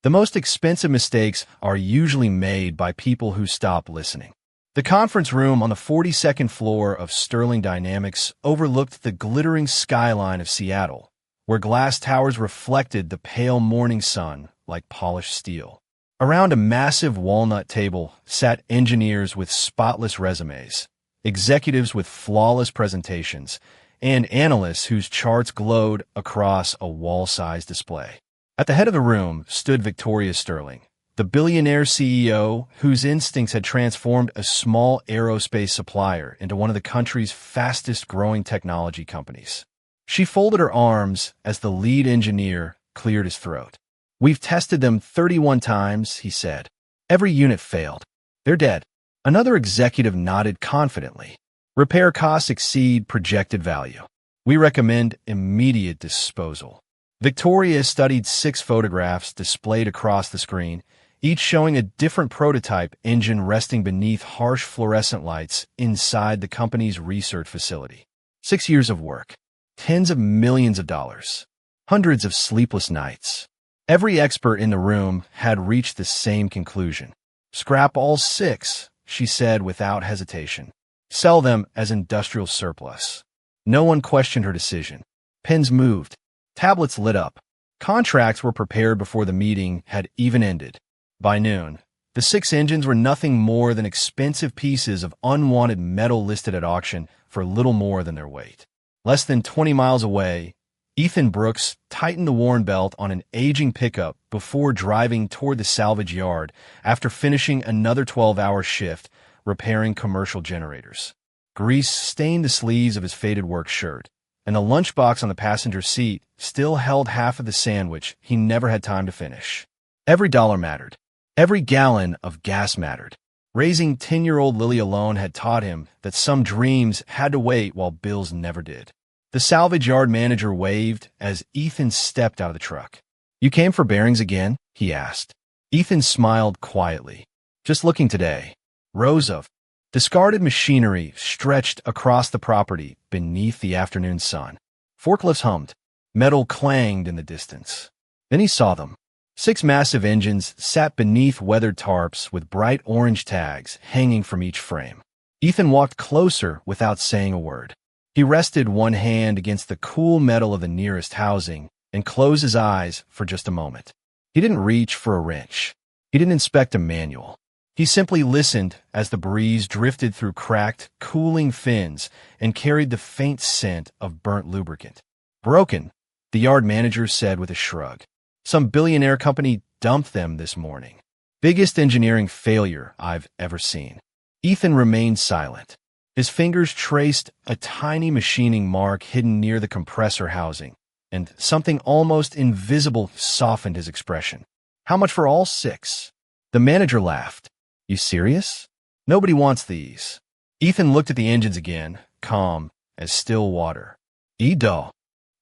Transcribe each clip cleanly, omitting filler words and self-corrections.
The most expensive mistakes are usually made by people who stop listening. The conference room on the 42nd floor of Sterling Dynamics overlooked the glittering skyline of Seattle, where glass towers reflected the pale morning sun like polished steel. Around a massive walnut table sat engineers with spotless resumes, executives with flawless presentations, and analysts whose charts glowed across a wall-sized display. At the head of the room stood Victoria Sterling, the billionaire CEO whose instincts had transformed a small aerospace supplier into one of the country's fastest-growing technology companies. She folded her arms as the lead engineer cleared his throat. "We've tested them 31 times," he said. "Every unit failed. They're dead." Another executive nodded confidently. "Repair costs exceed projected value. We recommend immediate disposal." Victoria studied 6 photographs displayed across the screen, each showing a different prototype engine resting beneath harsh fluorescent lights inside the company's research facility. 6 years of work, tens of millions of dollars, hundreds of sleepless nights. Every expert in the room had reached the same conclusion. "Scrap all 6, she said without hesitation. "Sell them as industrial surplus." No one questioned her decision. Pens moved. Tablets lit up. Contracts were prepared before the meeting had even ended. By noon, the 6 engines were nothing more than expensive pieces of unwanted metal listed at auction for little more than their weight. Less than 20 miles away, Ethan Brooks tightened the worn belt on an aging pickup before driving toward the salvage yard after finishing another 12-hour shift repairing commercial generators. Grease stained the sleeves of his faded work shirt, and the lunchbox on the passenger seat still held half of the sandwich he never had time to finish. Every dollar mattered. Every gallon of gas mattered. Raising 10-year-old Lily alone had taught him that some dreams had to wait while bills never did. The salvage yard manager waved as Ethan stepped out of the truck. "You came for bearings again?" he asked. Ethan smiled quietly. "Just looking today." Rows of discarded machinery stretched across the property beneath the afternoon sun. Forklifts hummed. Metal clanged in the distance. Then he saw them. 6 massive engines sat beneath weathered tarps with bright orange tags hanging from each frame. Ethan walked closer without saying a word. He rested one hand against the cool metal of the nearest housing and closed his eyes for just a moment. He didn't reach for a wrench. He didn't inspect a manual. He simply listened as the breeze drifted through cracked, cooling fins and carried the faint scent of burnt lubricant. "Broken," the yard manager said with a shrug. "Some billionaire company dumped them this morning. Biggest engineering failure I've ever seen." Ethan remained silent. His fingers traced a tiny machining mark hidden near the compressor housing, and something almost invisible softened his expression. "How much for all 6? The manager laughed. "You serious? Nobody wants these." Ethan looked at the engines again, calm as still water. "$1."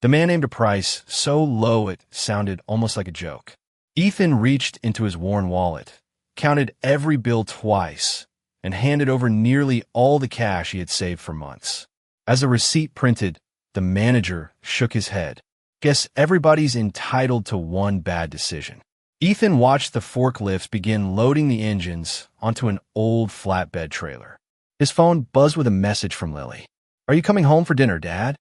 The man named a price so low it sounded almost like a joke. Ethan reached into his worn wallet, counted every bill twice, and handed over nearly all the cash he had saved for months. As the receipt printed, the manager shook his head. "Guess everybody's entitled to one bad decision." Ethan watched the forklifts begin loading the engines onto an old flatbed trailer. His phone buzzed with a message from Lily. "Are you coming home for dinner, Dad?"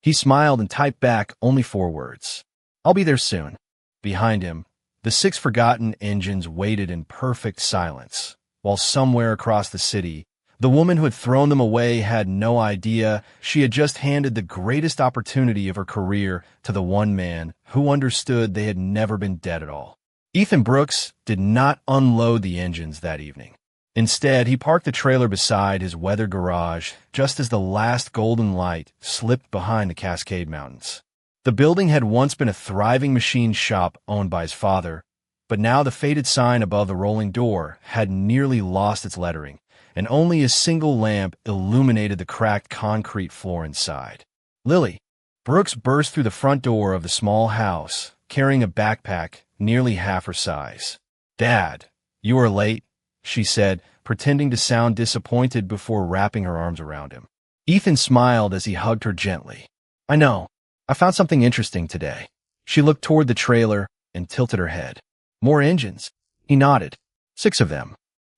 He smiled and typed back only 4 words. "I'll be there soon." Behind him, the 6 forgotten engines waited in perfect silence, while somewhere across the city, the woman who had thrown them away had no idea she had just handed the greatest opportunity of her career to the one man who understood they had never been dead at all. Ethan Brooks did not unload the engines that evening. Instead, he parked the trailer beside his weathered garage just as the last golden light slipped behind the Cascade Mountains. The building had once been a thriving machine shop owned by his father, but now the faded sign above the rolling door had nearly lost its lettering, and only a single lamp illuminated the cracked concrete floor inside. "Lily." Brooks burst through the front door of the small house, carrying a backpack nearly half her size. "Dad, you are late," she said, pretending to sound disappointed before wrapping her arms around him. Ethan smiled as he hugged her gently. "I know. I found something interesting today." She looked toward the trailer and tilted her head. More engines? He nodded. 6 of them.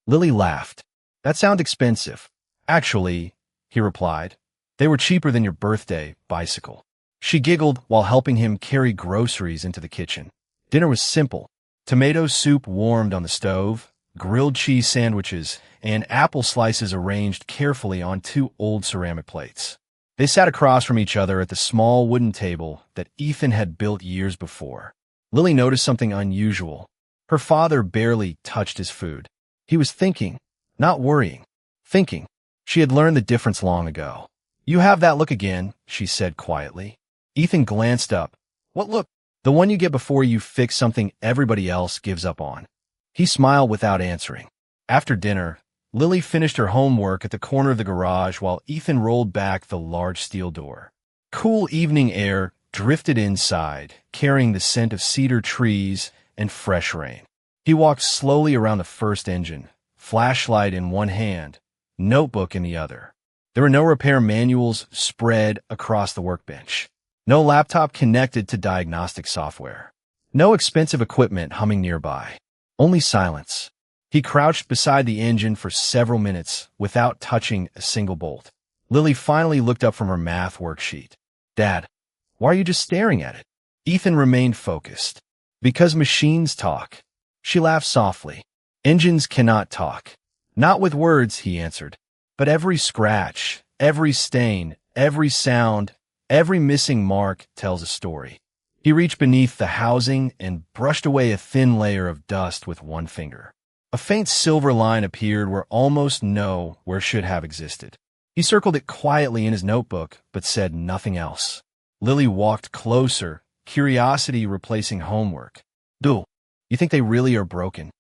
Lily laughed. That sounds expensive. Actually, he replied, they were cheaper than your birthday bicycle. She giggled while helping him carry groceries into the kitchen. Dinner was simple. Tomato soup warmed on the stove, grilled cheese sandwiches, and apple slices arranged carefully on 2 old ceramic plates. They sat across from each other at the small wooden table that Ethan had built years before. Lily noticed something unusual. Her father barely touched his food. He was thinking, not worrying. Thinking. She had learned the difference long ago. You have that look again, she said quietly. Ethan glanced up. What look? The one you get before you fix something everybody else gives up on. He smiled without answering. After dinner, Lily finished her homework at the corner of the garage while Ethan rolled back the large steel door. Cool evening air drifted inside, carrying the scent of cedar trees and fresh rain. He walked slowly around the first engine, flashlight in one hand, notebook in the other. There were no repair manuals spread across the workbench. No laptop connected to diagnostic software. No expensive equipment humming nearby. Only silence. He crouched beside the engine for several minutes without touching a single bolt. Lily finally looked up from her math worksheet. Dad, why are you just staring at it? Ethan remained focused. Because machines talk. She laughed softly. Engines cannot talk. Not with words, he answered. But every scratch, every stain, every sound, every missing mark tells a story. He reached beneath the housing and brushed away a thin layer of dust with one finger. A faint silver line appeared where almost nowhere should have existed. He circled it quietly in his notebook, but said nothing else. Lily walked closer, curiosity replacing homework. Do you think they really are broken?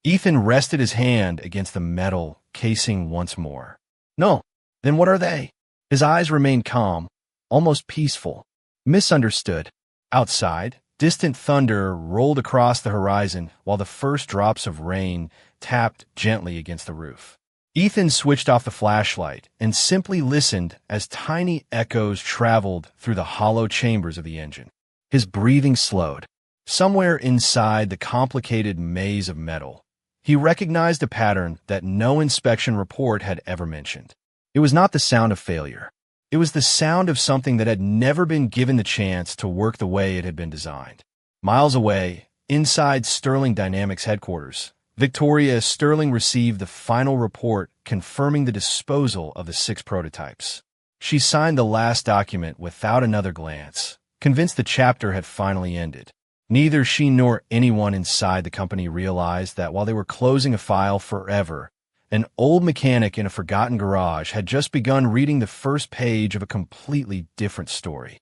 Ethan rested his hand against the metal casing once more. No. Then what are they? His eyes remained calm, almost peaceful. Misunderstood. Outside, distant thunder rolled across the horizon while the first drops of rain tapped gently against the roof. Ethan switched off the flashlight and simply listened as tiny echoes traveled through the hollow chambers of the engine. His breathing slowed. Somewhere inside the complicated maze of metal, he recognized a pattern that no inspection report had ever mentioned. It was not the sound of failure. It was the sound of something that had never been given the chance to work the way it had been designed. Miles away, inside Sterling Dynamics headquarters, Victoria Sterling received the final report confirming the disposal of the 6 prototypes. She signed the last document without another glance, convinced the chapter had finally ended. Neither she nor anyone inside the company realized that while they were closing a file forever, an old mechanic in a forgotten garage had just begun reading the first page of a completely different story.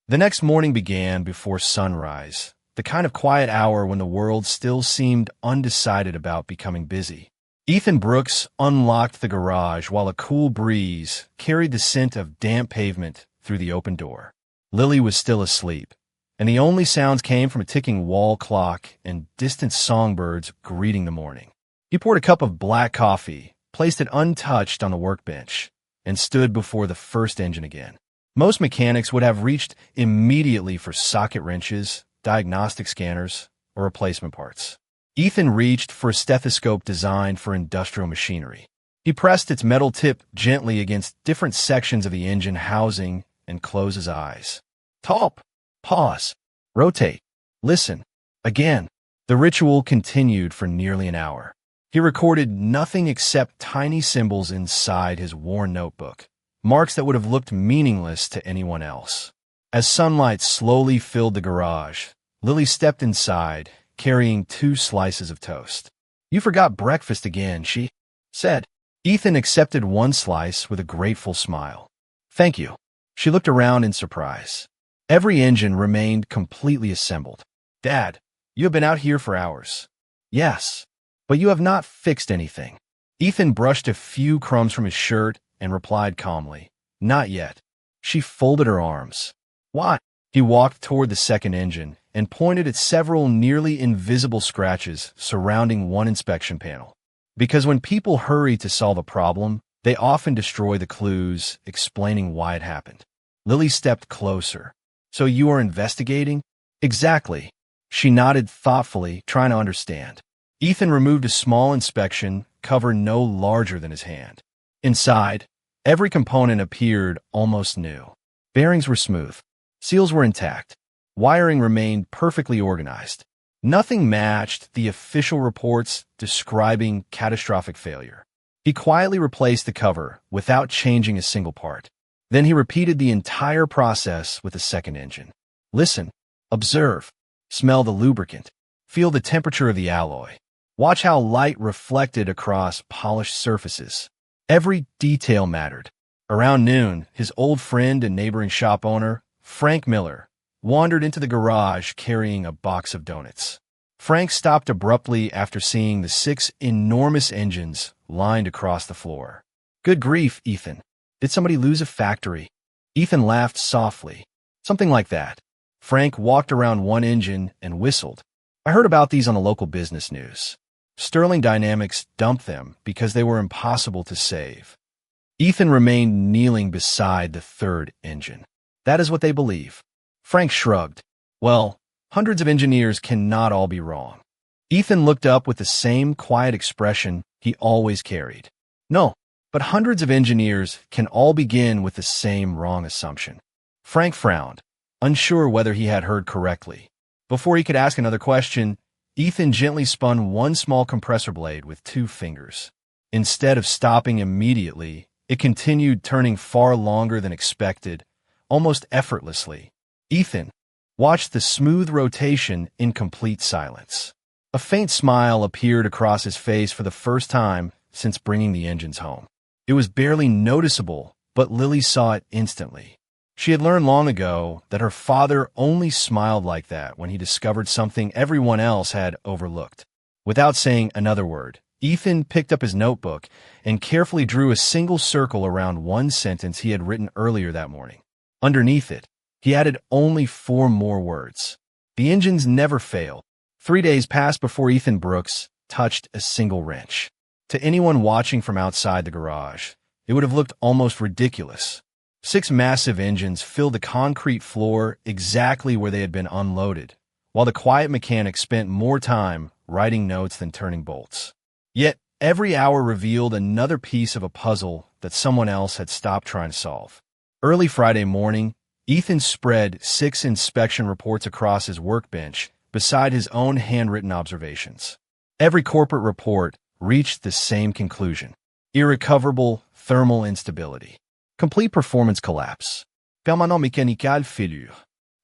The next morning began before sunrise, the kind of quiet hour when the world still seemed undecided about becoming busy. Ethan Brooks unlocked the garage while a cool breeze carried the scent of damp pavement through the open door. Lily was still asleep, and the only sounds came from a ticking wall clock and distant songbirds greeting the morning. He poured a cup of black coffee, placed it untouched on the workbench, and stood before the first engine again. Most mechanics would have reached immediately for socket wrenches, diagnostic scanners, or replacement parts. Ethan reached for a stethoscope designed for industrial machinery. He pressed its metal tip gently against different sections of the engine housing and closed his eyes. Talk. Pause. Rotate. Listen. Again. The ritual continued for nearly an hour. He recorded nothing except tiny symbols inside his worn notebook, marks that would have looked meaningless to anyone else. As sunlight slowly filled the garage, Lily stepped inside, carrying 2 slices of toast. You forgot breakfast again, she said. Ethan accepted one slice with a grateful smile. Thank you. She looked around in surprise. Every engine remained completely assembled. Dad, you have been out here for hours. Yes, but you have not fixed anything. Ethan brushed a few crumbs from his shirt and replied calmly, Not yet. She folded her arms. Why? He walked toward the second engine and pointed at several nearly invisible scratches surrounding one inspection panel. Because when people hurry to solve a problem, they often destroy the clues explaining why it happened. Lily stepped closer. So you are investigating? Exactly. She nodded thoughtfully, trying to understand. Ethan removed a small inspection cover no larger than his hand. Inside, every component appeared almost new. Bearings were smooth. Seals were intact. Wiring remained perfectly organized. Nothing matched the official reports describing catastrophic failure. He quietly replaced the cover without changing a single part. Then he repeated the entire process with a second engine. Listen, observe, smell the lubricant, feel the temperature of the alloy. Watch how light reflected across polished surfaces. Every detail mattered. Around noon, his old friend and neighboring shop owner, Frank Miller, wandered into the garage carrying a box of donuts. Frank stopped abruptly after seeing the 6 enormous engines lined across the floor. Good grief, Ethan. Did somebody lose a factory? Ethan laughed softly. Something like that. Frank walked around one engine and whistled. I heard about these on the local business news. Sterling Dynamics dumped them because they were impossible to save. Ethan remained kneeling beside the third engine. That is what they believe. Frank shrugged. Well, hundreds of engineers cannot all be wrong. Ethan looked up with the same quiet expression he always carried. No, but hundreds of engineers can all begin with the same wrong assumption. Frank frowned, unsure whether he had heard correctly. Before he could ask another question, Ethan gently spun one small compressor blade with 2 fingers. Instead of stopping immediately, it continued turning far longer than expected, almost effortlessly. Ethan watched the smooth rotation in complete silence. A faint smile appeared across his face for the first time since bringing the engines home. It was barely noticeable, but Lily saw it instantly. She had learned long ago that her father only smiled like that when he discovered something everyone else had overlooked. Without saying another word, Ethan picked up his notebook and carefully drew a single circle around one sentence he had written earlier that morning. Underneath it, he added only 4 more words. The engines never fail. 3 days passed before Ethan Brooks touched a single wrench. To anyone watching from outside the garage, it would have looked almost ridiculous. 6 massive engines filled the concrete floor exactly where they had been unloaded, while the quiet mechanic spent more time writing notes than turning bolts. Yet, every hour revealed another piece of a puzzle that someone else had stopped trying to solve. Early Friday morning, Ethan spread 6 inspection reports across his workbench beside his own handwritten observations. Every corporate report reached the same conclusion: irrecoverable thermal instability, complete performance collapse, permanent mécanical failure.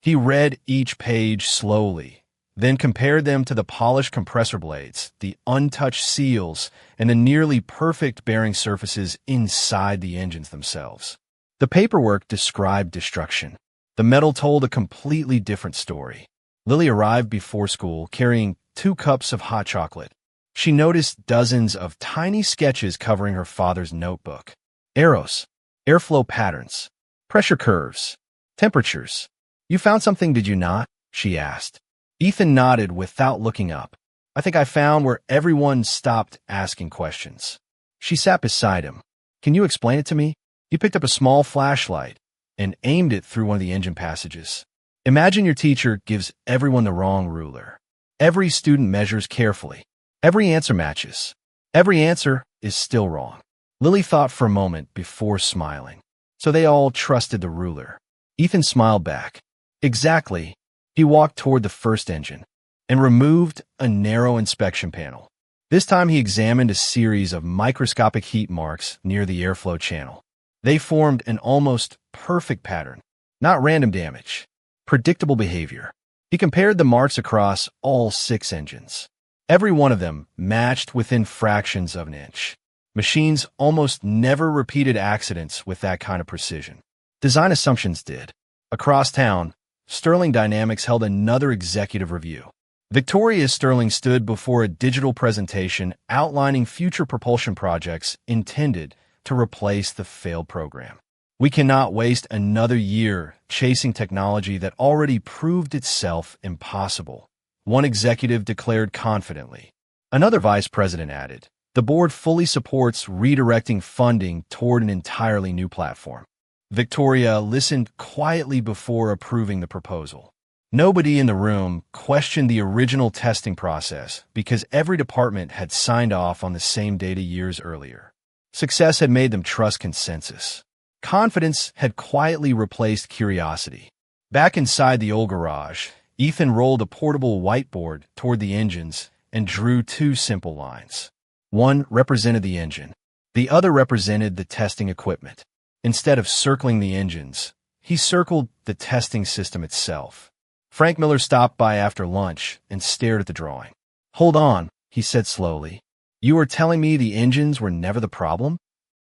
He read each page slowly, then compared them to the polished compressor blades, the untouched seals, and the nearly perfect bearing surfaces inside the engines themselves. The paperwork described destruction. The metal told a completely different story. Lily arrived before school carrying 2 cups of hot chocolate. She noticed dozens of tiny sketches covering her father's notebook. Arrows, airflow patterns, pressure curves, temperatures. You found something, did you not? She asked. Ethan nodded without looking up. I think I found where everyone stopped asking questions. She sat beside him. Can you explain it to me? He picked up a small flashlight and aimed it through one of the engine passages. Imagine your teacher gives everyone the wrong ruler. Every student measures carefully. Every answer matches. Every answer is still wrong. Lily thought for a moment before smiling. So they all trusted the ruler. Ethan smiled back. Exactly. He walked toward the first engine and removed a narrow inspection panel. This time he examined a series of microscopic heat marks near the airflow channel. They formed an almost perfect pattern, not random damage, predictable behavior. He compared the marks across all 6 engines. Every one of them matched within fractions of an inch. Machines almost never repeated accidents with that kind of precision. Design assumptions did. Across town, Sterling Dynamics held another executive review. Victoria Sterling stood before a digital presentation outlining future propulsion projects intended to replace the failed program. We cannot waste another year chasing technology that already proved itself impossible, one executive declared confidently. Another vice president added, the board fully supports redirecting funding toward an entirely new platform. Victoria listened quietly before approving the proposal. Nobody in the room questioned the original testing process because every department had signed off on the same data years earlier. Success had made them trust consensus. Confidence had quietly replaced curiosity. Back inside the old garage, Ethan rolled a portable whiteboard toward the engines and drew two simple lines. One represented the engine. The other represented the testing equipment. Instead of circling the engines, he circled the testing system itself. Frank Miller stopped by after lunch and stared at the drawing. "Hold on," he said slowly. "You are telling me the engines were never the problem?"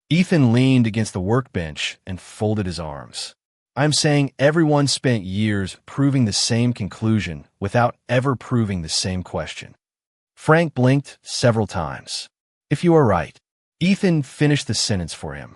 Ethan leaned against the workbench and folded his arms. "I'm saying everyone spent years proving the same conclusion without ever proving the same question." Frank blinked several times. "If you are right." Ethan finished the sentence for him.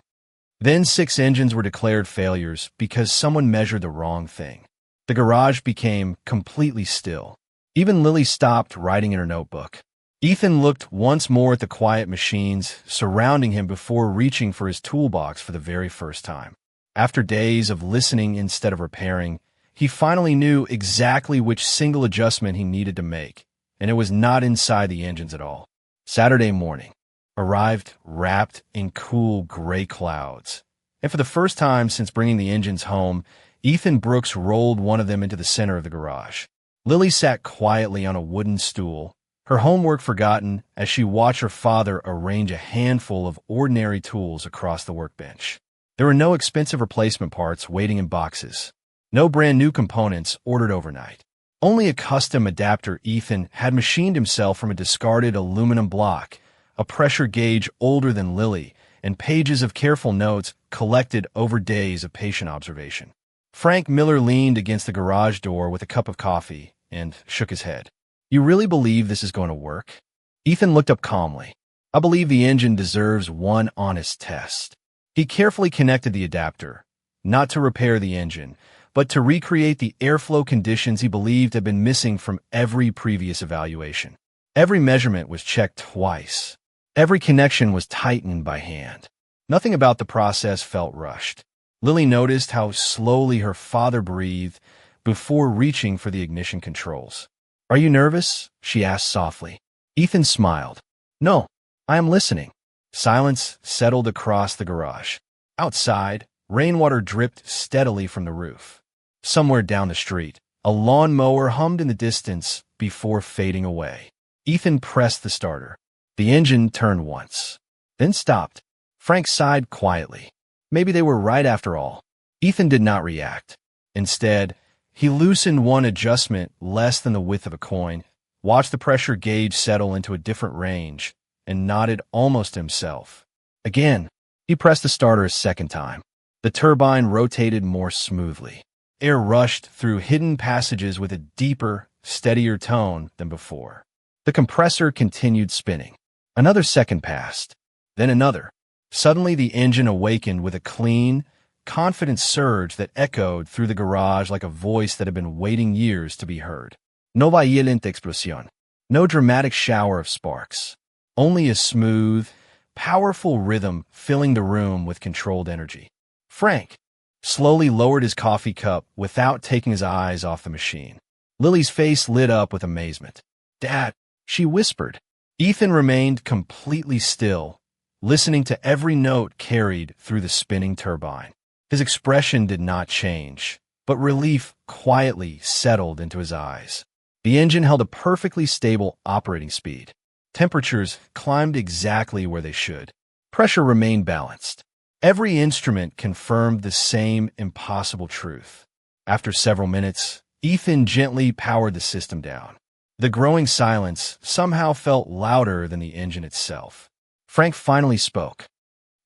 Then 6 engines were declared failures because someone measured the wrong thing. The garage became completely still. Even Lily stopped writing in her notebook. Ethan looked once more at the quiet machines surrounding him before reaching for his toolbox for the very first time. After days of listening instead of repairing, he finally knew exactly which single adjustment he needed to make, and it was not inside the engines at all. Saturday morning arrived wrapped in cool gray clouds, and for the first time since bringing the engines home, Ethan Brooks rolled one of them into the center of the garage. Lily sat quietly on a wooden stool, her homework forgotten as she watched her father arrange a handful of ordinary tools across the workbench. There were no expensive replacement parts waiting in boxes, no brand new components ordered overnight. Only a custom adapter Ethan had machined himself from a discarded aluminum block, a pressure gauge older than Lily, and pages of careful notes collected over days of patient observation. Frank Miller leaned against the garage door with a cup of coffee and shook his head. "You really believe this is going to work?" Ethan looked up calmly. "I believe the engine deserves one honest test." He carefully connected the adapter, not to repair the engine, but to recreate the airflow conditions he believed had been missing from every previous evaluation. Every measurement was checked twice. Every connection was tightened by hand. Nothing about the process felt rushed. Lily noticed how slowly her father breathed before reaching for the ignition controls. "Are you nervous?" she asked softly. Ethan smiled. "No, I am listening." Silence settled across the garage. Outside, rainwater dripped steadily from the roof. Somewhere down the street, a lawnmower hummed in the distance before fading away. Ethan pressed the starter. The engine turned once, then stopped. Frank sighed quietly. Maybe they were right after all. Ethan did not react. Instead, he loosened one adjustment less than the width of a coin, watched the pressure gauge settle into a different range, and nodded almost to himself. Again, he pressed the starter a second time. The turbine rotated more smoothly. Air rushed through hidden passages with a deeper, steadier tone than before. The compressor continued spinning. Another second passed, then another. Suddenly the engine awakened with a clean, confident surge that echoed through the garage like a voice that had been waiting years to be heard. No violenta explosión. No dramatic shower of sparks. Only a smooth, powerful rhythm filling the room with controlled energy. Frank slowly lowered his coffee cup without taking his eyes off the machine. Lily's face lit up with amazement. "Dad," she whispered. Ethan remained completely still, listening to every note carried through the spinning turbine. His expression did not change, but relief quietly settled into his eyes. The engine held a perfectly stable operating speed. Temperatures climbed exactly where they should. Pressure remained balanced. Every instrument confirmed the same impossible truth. After several minutes, Ethan gently powered the system down. The growing silence somehow felt louder than the engine itself. Frank finally spoke.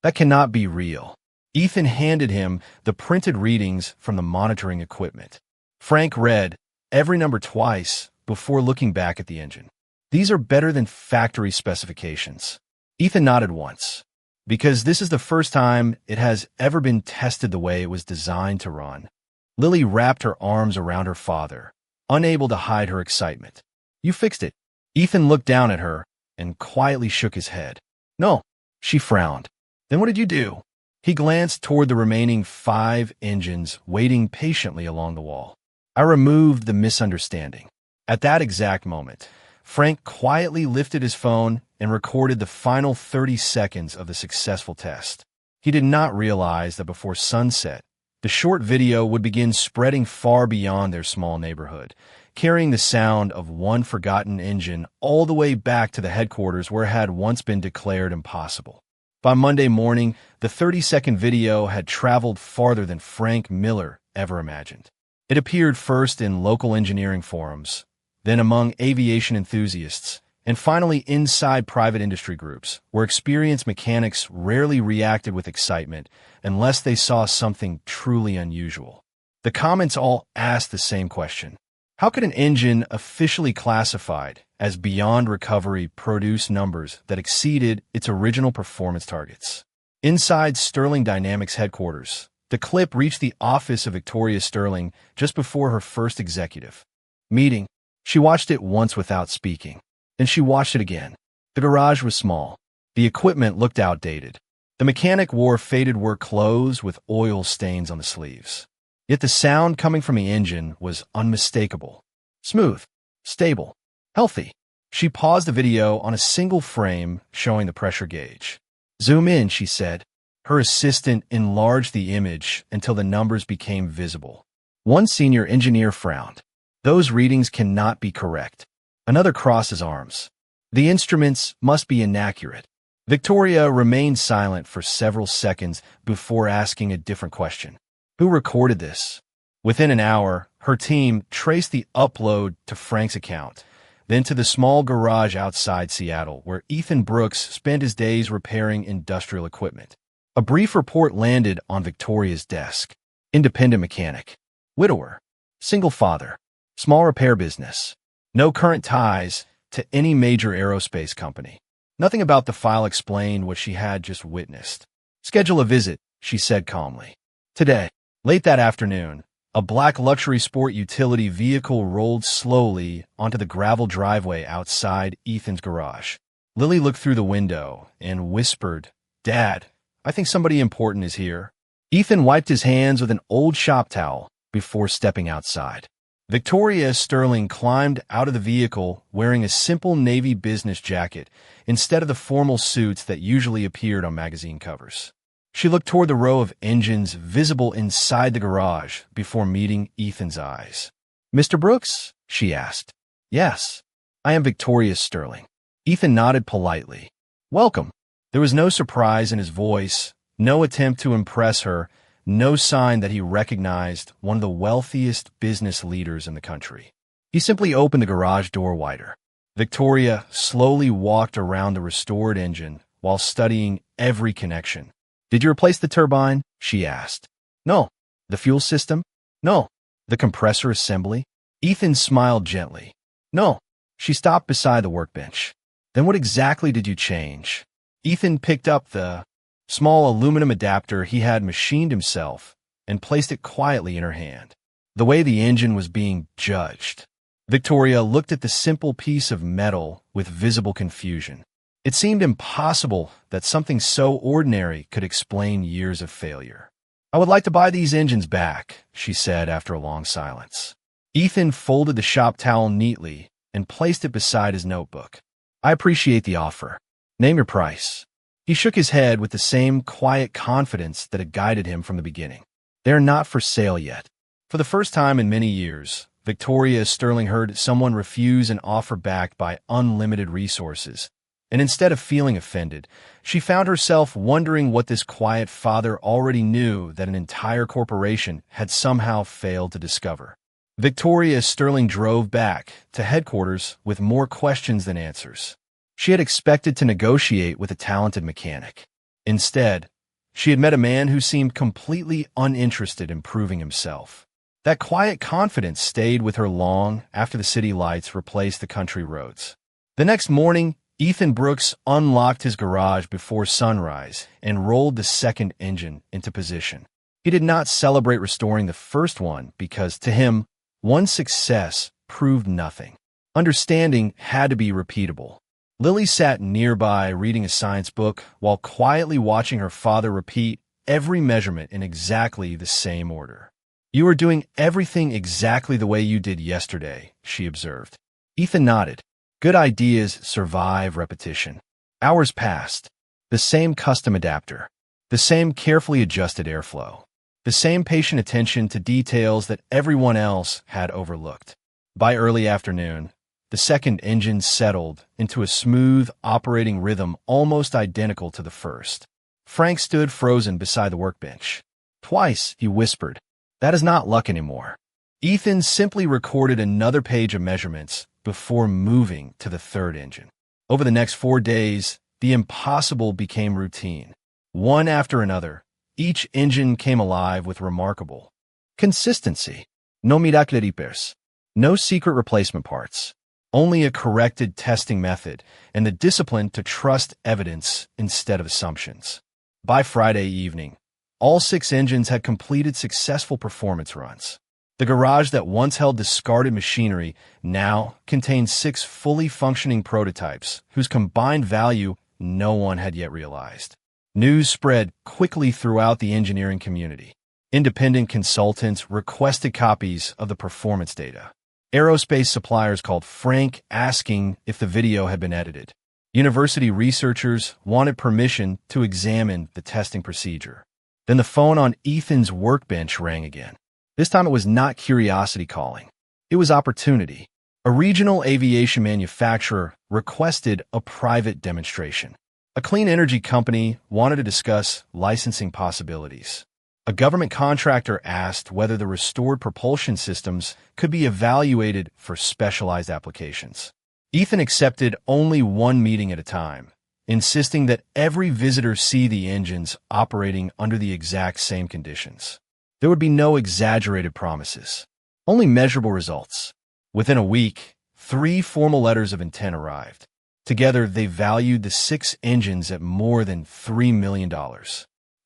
"That cannot be real." Ethan handed him the printed readings from the monitoring equipment. Frank read every number twice before looking back at the engine. "These are better than factory specifications." Ethan nodded once. "Because this is the first time it has ever been tested the way it was designed to run." Lily wrapped her arms around her father, unable to hide her excitement. "You fixed it." Ethan looked down at her and quietly shook his head. "No," she frowned. "Then what did you do?" He glanced toward the remaining 5 engines waiting patiently along the wall. I removed the misunderstanding. At that exact moment, Frank quietly lifted his phone and recorded the final 30 seconds of the successful test. He did not realize that before sunset, the short video would begin spreading far beyond their small neighborhood, carrying the sound of one forgotten engine all the way back to the headquarters where it had once been declared impossible. By Monday morning, the 30-second video had traveled farther than Frank Miller ever imagined. It appeared first in local engineering forums, then among aviation enthusiasts, and finally inside private industry groups, where experienced mechanics rarely reacted with excitement unless they saw something truly unusual. The comments all asked the same question. How could an engine officially classified as beyond recovery produce numbers that exceeded its original performance targets? Inside Sterling Dynamics headquarters, the clip reached the office of Victoria Sterling just before her first executive meeting. She watched it once without speaking. Then she watched it again. The garage was small. The equipment looked outdated. The mechanic wore faded work clothes with oil stains on the sleeves. Yet the sound coming from the engine was unmistakable. Smooth, stable, healthy. She paused the video on a single frame showing the pressure gauge. Zoom in, she said. Her assistant enlarged the image until the numbers became visible. One senior engineer frowned. Those readings cannot be correct. Another crossed his arms. The instruments must be inaccurate. Victoria remained silent for several seconds before asking a different question. Who recorded this? Within an hour, her team traced the upload to Frank's account, then to the small garage outside Seattle where Ethan Brooks spent his days repairing industrial equipment. A brief report landed on Victoria's desk. Independent mechanic. Widower. Single father. Small repair business. No current ties to any major aerospace company. Nothing about the file explained what she had just witnessed. Schedule a visit, she said calmly. Today. Late that afternoon, a black luxury sport utility vehicle rolled slowly onto the gravel driveway outside Ethan's garage. Lily looked through the window and whispered, "Dad, I think somebody important is here." Ethan wiped his hands with an old shop towel before stepping outside. Victoria Sterling climbed out of the vehicle wearing a simple navy business jacket instead of the formal suits that usually appeared on magazine covers. She looked toward the row of engines visible inside the garage before meeting Ethan's eyes. "Mr. Brooks?" she asked. "Yes, I am Victoria Sterling." Ethan nodded politely. "Welcome." There was no surprise in his voice, no attempt to impress her, no sign that he recognized one of the wealthiest business leaders in the country. He simply opened the garage door wider. Victoria slowly walked around the restored engine while studying every connection. "Did you replace the turbine?" she asked. "No." "The fuel system?" "No." "The compressor assembly?" Ethan smiled gently. "No." She stopped beside the workbench. "Then what exactly did you change?" Ethan picked up the small aluminum adapter he had machined himself and placed it quietly in her hand. The way the engine was being judged. Victoria looked at the simple piece of metal with visible confusion. It seemed impossible that something so ordinary could explain years of failure. "I would like to buy these engines back," she said after a long silence. Ethan folded the shop towel neatly and placed it beside his notebook. "I appreciate the offer. Name your price." He shook his head with the same quiet confidence that had guided him from the beginning. "They are not for sale yet." For the first time in many years, Victoria Sterling heard someone refuse an offer backed by unlimited resources. And instead of feeling offended, she found herself wondering what this quiet father already knew that an entire corporation had somehow failed to discover. Victoria Sterling drove back to headquarters with more questions than answers. She had expected to negotiate with a talented mechanic. Instead, she had met a man who seemed completely uninterested in proving himself. That quiet confidence stayed with her long after the city lights replaced the country roads. The next morning, Ethan Brooks unlocked his garage before sunrise and rolled the second engine into position. He did not celebrate restoring the first one because, to him, one success proved nothing. Understanding had to be repeatable. Lily sat nearby reading a science book while quietly watching her father repeat every measurement in exactly the same order. "You are doing everything exactly the way you did yesterday," she observed. Ethan nodded. Good ideas survive repetition. Hours passed. The same custom adapter. The same carefully adjusted airflow. The same patient attention to details that everyone else had overlooked. By early afternoon, the second engine settled into a smooth, operating rhythm almost identical to the first. Frank stood frozen beside the workbench. Twice, he whispered, "That is not luck anymore." Ethan simply recorded another page of measurements before moving to the third engine. Over the next 4 days, the impossible became routine. One after another, each engine came alive with remarkable consistency. No miracle repairs. No secret replacement parts. Only a corrected testing method and the discipline to trust evidence instead of assumptions. By Friday evening, all 6 engines had completed successful performance runs. The garage that once held discarded machinery now contained 6 fully functioning prototypes whose combined value no one had yet realized. News spread quickly throughout the engineering community. Independent consultants requested copies of the performance data. Aerospace suppliers called Frank asking if the video had been edited. University researchers wanted permission to examine the testing procedure. Then the phone on Ethan's workbench rang again. This time it was not curiosity calling. It was opportunity. A regional aviation manufacturer requested a private demonstration. A clean energy company wanted to discuss licensing possibilities. A government contractor asked whether the restored propulsion systems could be evaluated for specialized applications. Ethan accepted only one meeting at a time, insisting that every visitor see the engines operating under the exact same conditions. There would be no exaggerated promises, only measurable results. Within a week, 3 formal letters of intent arrived. Together, they valued the 6 engines at more than $3 million.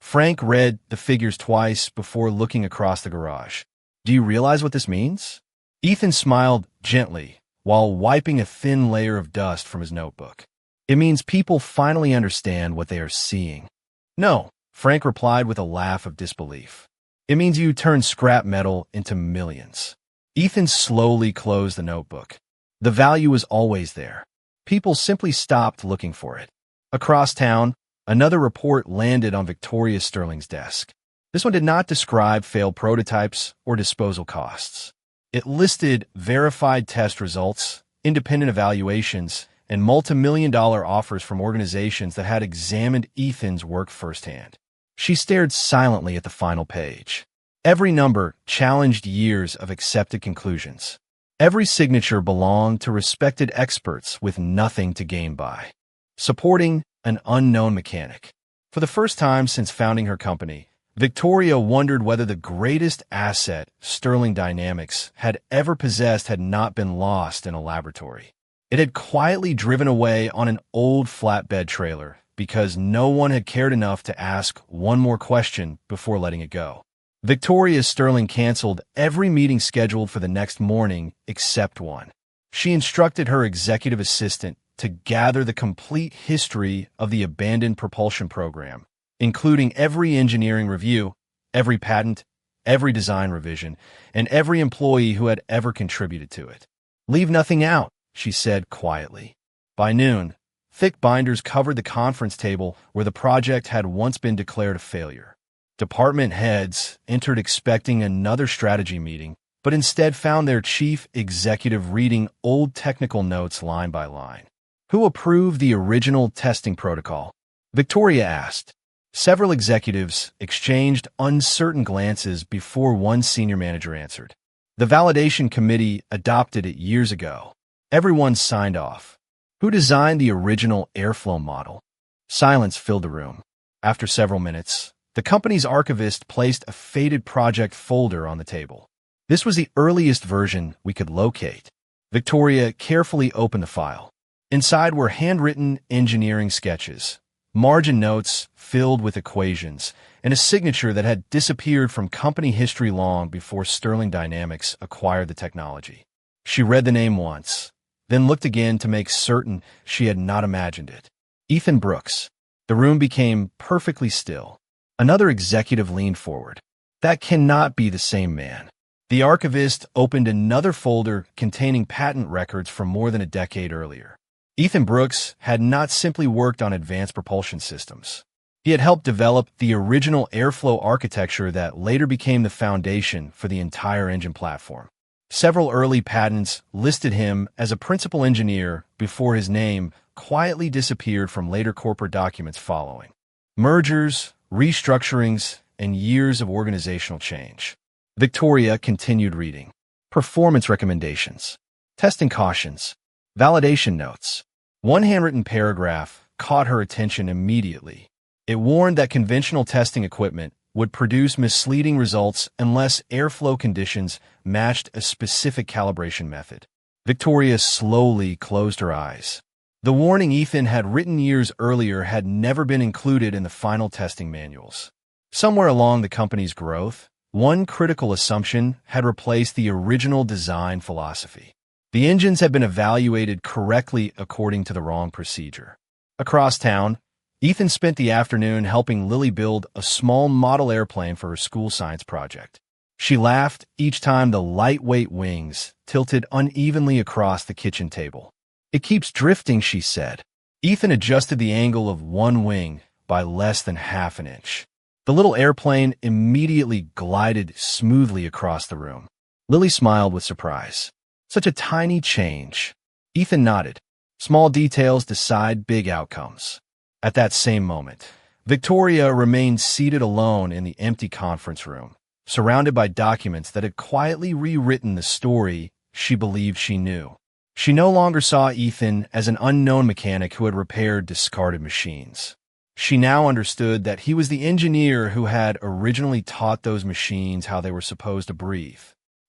Frank read the figures twice before looking across the garage. "Do you realize what this means?" Ethan smiled gently while wiping a thin layer of dust from his notebook. "It means people finally understand what they are seeing." "No," Frank replied with a laugh of disbelief. "It means you turn scrap metal into millions." Ethan slowly closed the notebook. The value was always there. People simply stopped looking for it. Across town, another report landed on Victoria Sterling's desk. This one did not describe failed prototypes or disposal costs. It listed verified test results, independent evaluations, and multi-million-dollar offers from organizations that had examined Ethan's work firsthand. She stared silently at the final page. Every number challenged years of accepted conclusions. Every signature belonged to respected experts with nothing to gain by supporting an unknown mechanic. For the first time since founding her company, Victoria wondered whether the greatest asset Sterling Dynamics had ever possessed had not been lost in a laboratory. It had quietly driven away on an old flatbed trailer because no one had cared enough to ask one more question before letting it go. Victoria Sterling canceled every meeting scheduled for the next morning except one. She instructed her executive assistant to gather the complete history of the abandoned propulsion program, including every engineering review, every patent, every design revision, and every employee who had ever contributed to it. "Leave nothing out," she said quietly. By noon, thick binders covered the conference table where the project had once been declared a failure. Department heads entered expecting another strategy meeting, but instead found their chief executive reading old technical notes line by line. "Who approved the original testing protocol?" Victoria asked. Several executives exchanged uncertain glances before one senior manager answered. "The validation committee adopted it years ago." Everyone signed off. "Who designed the original airflow model?" Silence filled the room. After several minutes, the company's archivist placed a faded project folder on the table. "This was the earliest version we could locate." Victoria carefully opened the file. Inside were handwritten engineering sketches, margin notes filled with equations, and a signature that had disappeared from company history long before Sterling Dynamics acquired the technology. She read the name once, then looked again to make certain she had not imagined it. Ethan Brooks. The room became perfectly still. Another executive leaned forward. That cannot be the same man. The archivist opened another folder containing patent records from more than a decade earlier. Ethan Brooks had not simply worked on advanced propulsion systems. He had helped develop the original airflow architecture that later became the foundation for the entire engine platform. Several early patents listed him as a principal engineer before his name quietly disappeared from later corporate documents following mergers, restructurings, and years of organizational change. Victoria continued reading. Performance recommendations, testing cautions, validation notes. One handwritten paragraph caught her attention immediately. It warned that conventional testing equipment would produce misleading results unless airflow conditions matched a specific calibration method. Victoria slowly closed her eyes. The warning Ethan had written years earlier had never been included in the final testing manuals. Somewhere along the company's growth, one critical assumption had replaced the original design philosophy. The engines had been evaluated correctly according to the wrong procedure. Across town, Ethan spent the afternoon helping Lily build a small model airplane for her school science project. She laughed each time the lightweight wings tilted unevenly across the kitchen table. "It keeps drifting," she said. Ethan adjusted the angle of one wing by less than half an inch. The little airplane immediately glided smoothly across the room. Lily smiled with surprise. "Such a tiny change." Ethan nodded. Small details decide big outcomes. At that same moment, Victoria remained seated alone in the empty conference room, surrounded by documents that had quietly rewritten the story she believed she knew. She no longer saw Ethan as an unknown mechanic who had repaired discarded machines. She now understood that he was the engineer who had originally taught those machines how they were supposed to breathe.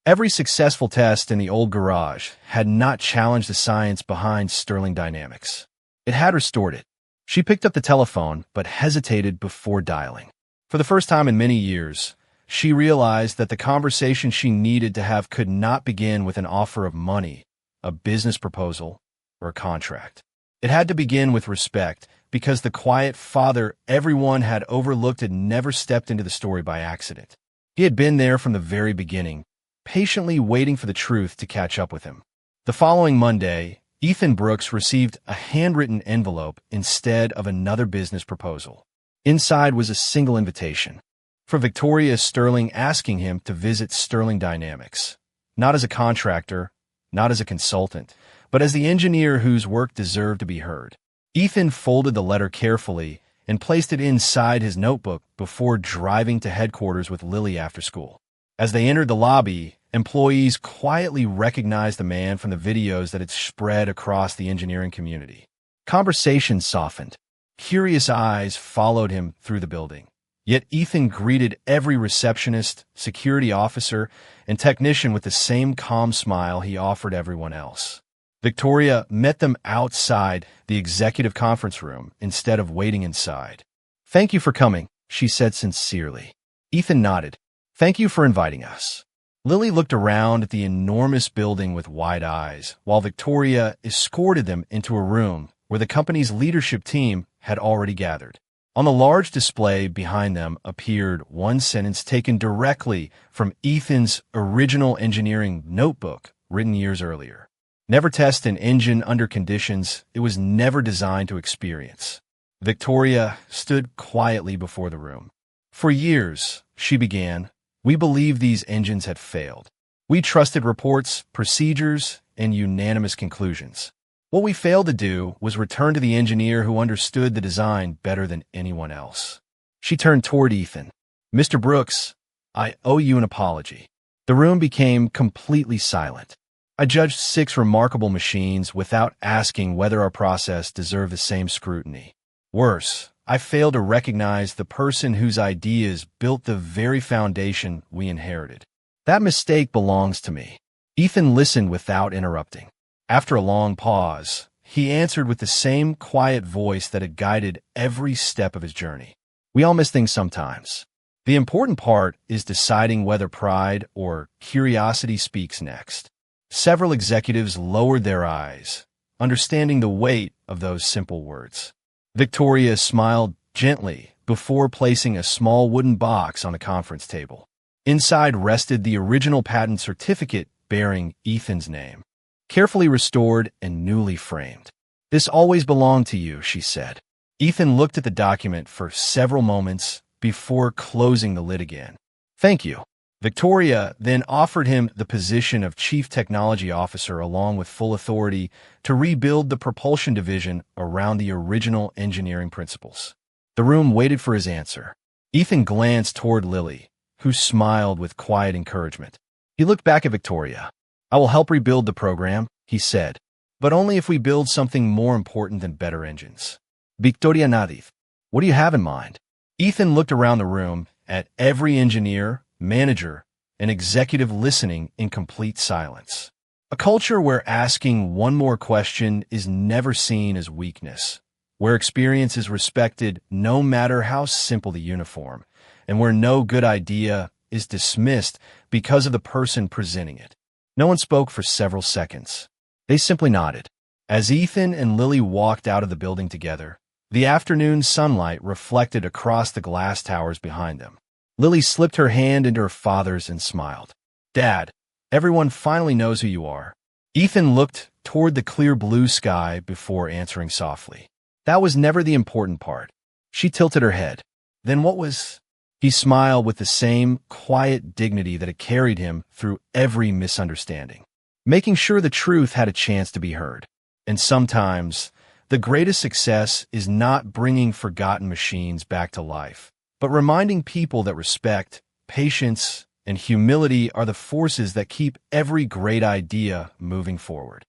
Every successful test in the old garage had not challenged the science behind Stirling Dynamics. It had restored it. She picked up the telephone, but hesitated before dialing. For the first time in many years, she realized that the conversation she needed to have could not begin with an offer of money, a business proposal, or a contract. It had to begin with respect, because the quiet father everyone had overlooked had never stepped into the story by accident. He had been there from the very beginning, patiently waiting for the truth to catch up with him. The following Monday, Ethan Brooks received a handwritten envelope instead of another business proposal. Inside was a single invitation for Victoria Stirling, asking him to visit Stirling Dynamics, not as a contractor, not as a consultant, but as the engineer whose work deserved to be heard. Ethan folded the letter carefully and placed it inside his notebook before driving to headquarters with Lily after school. As they entered the lobby, employees quietly recognized the man from the videos that had spread across the engineering community. Conversation softened. Curious eyes followed him through the building. Yet Ethan greeted every receptionist, security officer, and technician with the same calm smile he offered everyone else. Victoria met them outside the executive conference room instead of waiting inside. "Thank you for coming," she said sincerely. Ethan nodded. "Thank you for inviting us." Lily looked around at the enormous building with wide eyes, while Victoria escorted them into a room where the company's leadership team had already gathered. On the large display behind them appeared one sentence taken directly from Ethan's original engineering notebook written years earlier. "Never test an engine under conditions it was never designed to experience." Victoria stood quietly before the room. "For years," she began, "we believed these engines had failed. We trusted reports, procedures, and unanimous conclusions. What we failed to do was return to the engineer who understood the design better than anyone else." She turned toward Ethan. "Mr. Brooks, I owe you an apology." The room became completely silent. "I judged 6 remarkable machines without asking whether our process deserved the same scrutiny. Worse, I failed to recognize the person whose ideas built the very foundation we inherited. That mistake belongs to me." Ethan listened without interrupting. After a long pause, he answered with the same quiet voice that had guided every step of his journey. "We all miss things sometimes. The important part is deciding whether pride or curiosity speaks next." Several executives lowered their eyes, understanding the weight of those simple words. Victoria smiled gently before placing a small wooden box on the conference table. Inside rested the original patent certificate bearing Ethan's name, carefully restored and newly framed. "This always belonged to you," she said. Ethan looked at the document for several moments before closing the lid again. "Thank you." Victoria then offered him the position of Chief Technology Officer along with full authority to rebuild the propulsion division around the original engineering principles. The room waited for his answer. Ethan glanced toward Lily, who smiled with quiet encouragement. He looked back at Victoria. "I will help rebuild the program," he said, "but only if we build something more important than better engines." Victoria nodded. "What do you have in mind?" Ethan looked around the room at every engineer, manager, and executive listening in complete silence. A culture where asking one more question is never seen as weakness, where experience is respected no matter how simple the uniform, and where no good idea is dismissed because of the person presenting it. No one spoke for several seconds. They simply nodded. As Ethan and Lily walked out of the building together, the afternoon sunlight reflected across the glass towers behind them. Lily slipped her hand into her father's and smiled. "Dad, everyone finally knows who you are." Ethan looked toward the clear blue sky before answering softly. "That was never the important part." She tilted her head. "Then what was—" He smiled with the same quiet dignity that had carried him through every misunderstanding, making sure the truth had a chance to be heard. And sometimes, the greatest success is not bringing forgotten machines back to life, but reminding people that respect, patience, and humility are the forces that keep every great idea moving forward.